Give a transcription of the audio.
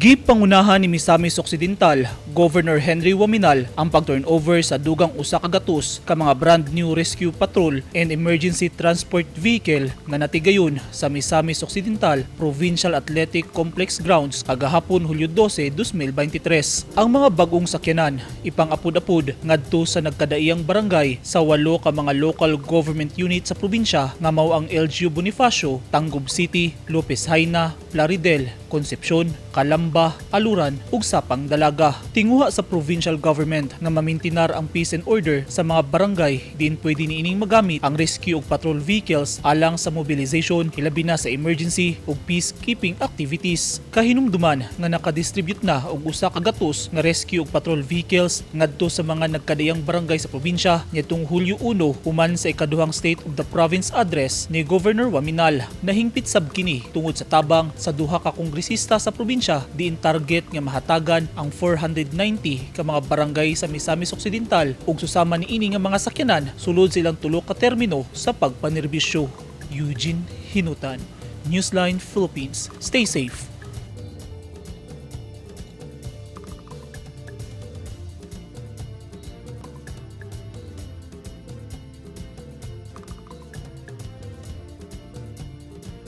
Gipangunahan ni Misamis Occidental, Governor Henry Waminal ang pag-turnover sa dugang usa ka gatos ka mga brand new rescue patrol and emergency transport vehicle nga natigayon sa Misamis Occidental Provincial Athletic Complex Grounds kagahapon Hulyo 12, 2023. Ang mga bagong sakyanan ipang-apod-apod ngadto sa nagkadaiyang barangay sa 8 ka mga local government unit sa probinsya nga mao ang LGU Bonifacio, Tangub City, Lopez Haina, Plaridel, Concepcion, Calamba, Aluran ug Sapang Dalaga. Tinguha sa provincial government nga mamintinar ang peace and order sa mga barangay din pwede niining magamit ang rescue ug patrol vehicles alang sa mobilization hilabi na sa emergency ug peacekeeping activities. Kahinumduman nga nakadistribute na og usa ka gatos nga rescue ug patrol vehicles ngadto sa mga nagkadayang barangay sa probinsya nitong Hulyo 1 human sa ikaduhang State of the Province address ni Governor Waminal. Nahingpit sab kini tungod sa tabang sa duha ka kongresista sa probinsya diin target nga mahatagan ang 490 ka mga barangay sa Misamis Occidental ug susama niini nga mga sakyanan sulod silang tulo ka termino sa pagpanerbisyo. Eugene Hinutan, Newsline Philippines. Stay safe.